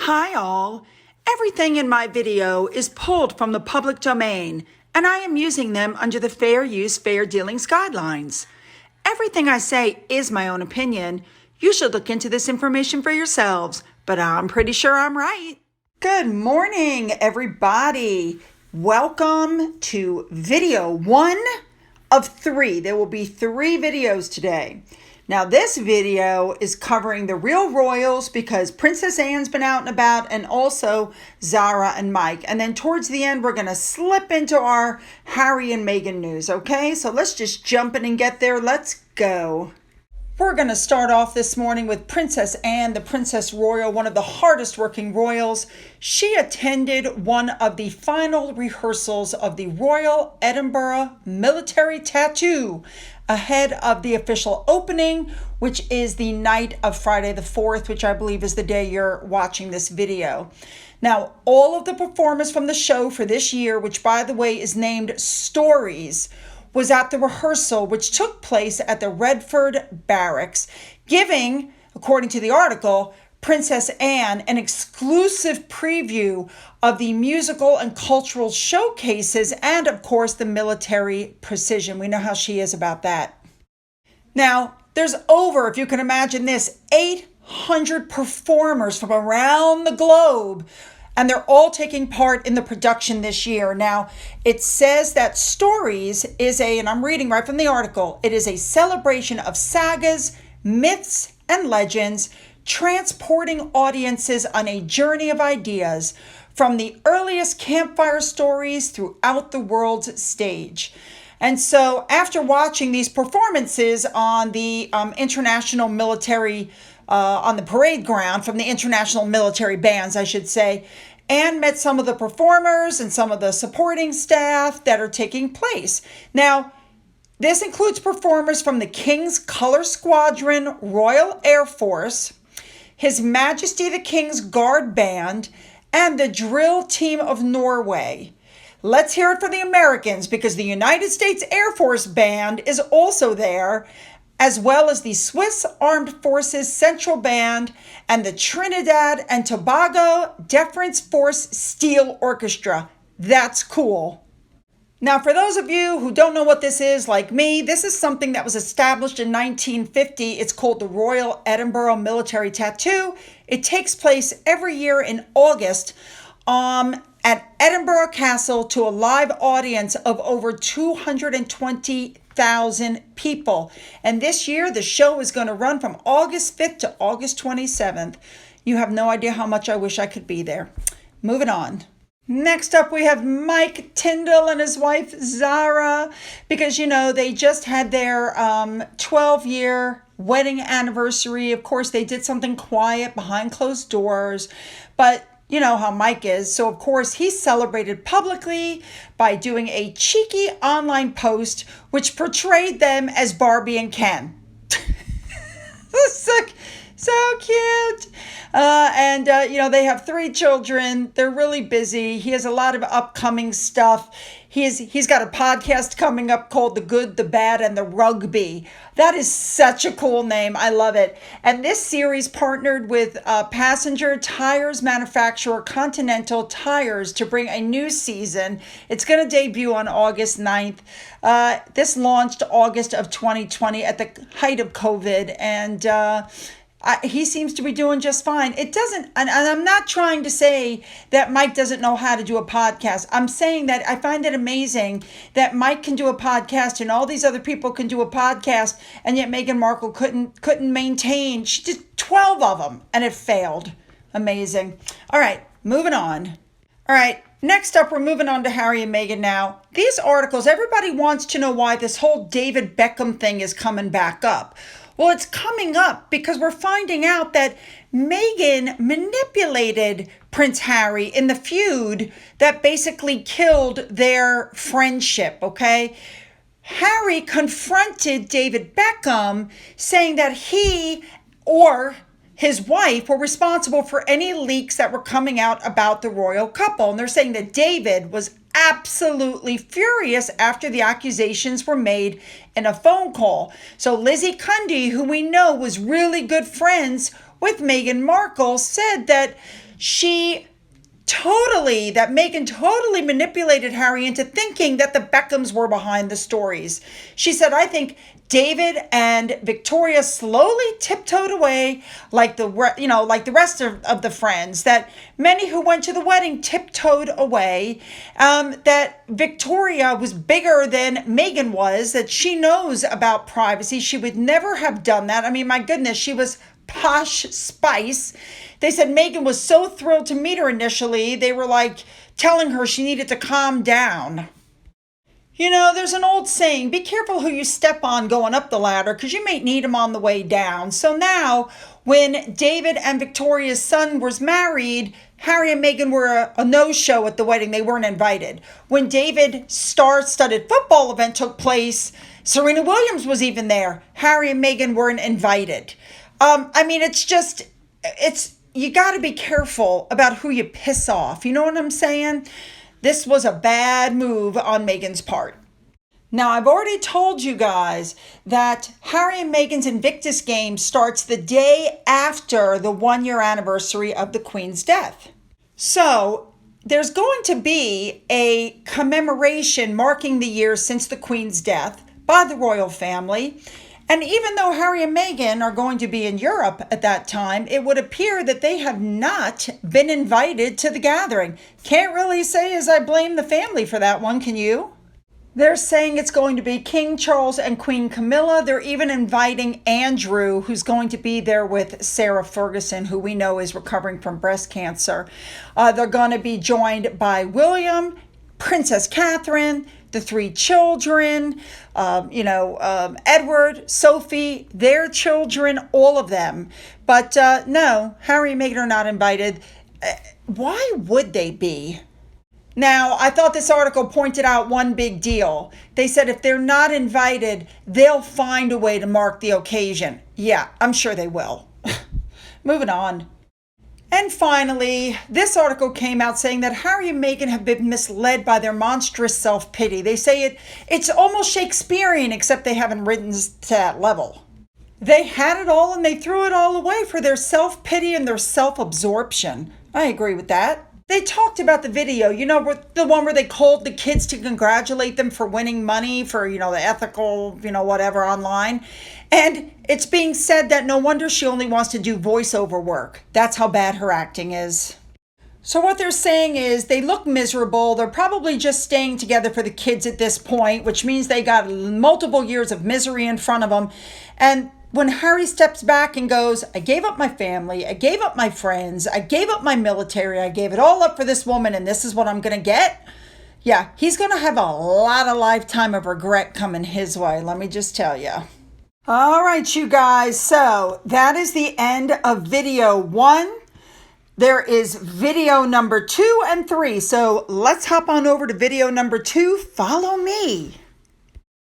Hi all! Everything in my video is pulled from the public domain, and I am using them under the Fair Use, Fair Dealings guidelines. Everything I say is my own opinion. You should look into this information for yourselves, but I'm pretty sure I'm right. Good morning, everybody. Welcome to video 1 of 3. There will be 3 videos today. Now, this video is covering the real royals because Princess Anne's been out and about, and also Zara and Mike. And then towards the end, we're going to slip into our Harry and Meghan news, okay? So let's just jump in and get there. Let's go. We're going to start off this morning with Princess Anne, the Princess Royal, one of the hardest working royals. She attended one of the final rehearsals of the Royal Edinburgh Military Tattoo ahead of the official opening, which is the night of Friday the 4th, which I believe is the day you're watching this video. Now, all of the performers from the show for this year, which by the way is named Stories, was at the rehearsal, which took place at the Redford Barracks, giving, according to the article, Princess Anne an exclusive preview of the musical and cultural showcases and, of course, the military precision. We know how she is about that. Now, there's over, if you can imagine this, 800 performers from around the globe, and they're all taking part in the production this year. Now, it says that Stories is and I'm reading right from the article, it is a celebration of sagas, myths, and legends, transporting audiences on a journey of ideas from the earliest campfire stories throughout the world's stage. And so after watching these performances on the international military, on the parade ground from the international military bands, I should say, Anne met some of the performers and some of the supporting staff that are taking place. Now, this includes performers from the King's Color Squadron Royal Air Force, His Majesty the King's Guard Band, and the Drill Team of Norway. Let's hear it for the Americans, because the United States Air Force Band is also there, as well as the Swiss Armed Forces Central Band and the Trinidad and Tobago Deference Force Steel Orchestra. That's cool. Now, for those of you who don't know what this is, like me, this is something that was established in 1950. It's called the Royal Edinburgh Military Tattoo. It takes place every year in August at Edinburgh Castle to a live audience of over 220,000 people. And this year, the show is going to run from August 5th to August 27th. You have no idea how much I wish I could be there. Moving on. Next up, we have Mike Tyndall and his wife, Zara, because, you know, they just had their 12-year wedding anniversary. Of course, they did something quiet behind closed doors, but you know how Mike is. So, of course, he celebrated publicly by doing a cheeky online post which portrayed them as Barbie and Ken. So cute. You know, they have 3 children. They're really busy. He has a lot of upcoming stuff. He's got a podcast coming up called The Good, the Bad, and the Rugby. That is such a cool name. I love it. And this series partnered with passenger tires manufacturer Continental Tires to bring a new season. It's going to debut on August 9th. This launched August of 2020 at the height of COVID, and he seems to be doing just fine. It doesn't, and I'm not trying to say that Mike doesn't know how to do a podcast. I'm saying that I find it amazing that Mike can do a podcast and all these other people can do a podcast, and yet Meghan Markle couldn't maintain. She did 12 of them, and it failed. Amazing. All right, moving on. All right. Next up, we're moving on to Harry and Meghan now. These articles, everybody wants to know why this whole David Beckham thing is coming back up. Well, it's coming up because we're finding out that Meghan manipulated Prince Harry in the feud that basically killed their friendship, okay? Harry confronted David Beckham saying that he or his wife were responsible for any leaks that were coming out about the royal couple. And they're saying that David was absolutely furious after the accusations were made in a phone call. So Lizzie Cundy, who we know was really good friends with Meghan Markle, said that that Meghan totally manipulated Harry into thinking that the Beckhams were behind the stories. She said, I think David and Victoria slowly tiptoed away like the rest of the friends, that many who went to the wedding tiptoed away, that Victoria was bigger than Meghan was, that she knows about privacy. She would never have done that. I mean, my goodness, she was posh spice. They said Meghan was so thrilled to meet her initially. They were like telling her she needed to calm down. You know, there's an old saying, be careful who you step on going up the ladder because you may need them on the way down. So now, when David and Victoria's son was married, Harry and Meghan were a no-show at the wedding. They weren't invited. When David's star-studded football event took place, Serena Williams was even there. Harry and Meghan weren't invited. I mean, you got to be careful about who you piss off. You know what I'm saying? This was a bad move on Meghan's part. Now, I've already told you guys that Harry and Meghan's Invictus Games starts the day after the 1-year anniversary of the Queen's death. So there's going to be a commemoration marking the year since the Queen's death by the royal family. And even though Harry and Meghan are going to be in Europe at that time, it would appear that they have not been invited to the gathering. Can't really say as I blame the family for that one, can you? They're saying it's going to be King Charles and Queen Camilla. They're even inviting Andrew, who's going to be there with Sarah Ferguson, who we know is recovering from breast cancer. They're going to be joined by William, Princess Catherine, the 3 children, Edward, Sophie, their children, all of them. But no, Harry and Meghan are not invited. Why would they be? Now, I thought this article pointed out one big deal. They said if they're not invited, they'll find a way to mark the occasion. Yeah, I'm sure they will. Moving on. And finally, this article came out saying that Harry and Meghan have been misled by their monstrous self-pity. They say it's almost Shakespearean, except they haven't written to that level. They had it all and they threw it all away for their self-pity and their self-absorption. I agree with that. They talked about the video, the one where they called the kids to congratulate them for winning money for, the ethical, whatever online. And it's being said that no wonder she only wants to do voiceover work. That's how bad her acting is. So what they're saying is they look miserable. They're probably just staying together for the kids at this point, which means they got multiple years of misery in front of them. And when Harry steps back and goes, I gave up my family, I gave up my friends, I gave up my military, I gave it all up for this woman, and this is what I'm going to get. Yeah, he's going to have a lot of lifetime of regret coming his way, let me just tell you. All right, you guys, so that is the end of video 1. There is video number 2 and 3, so let's hop on over to video number 2. Follow me.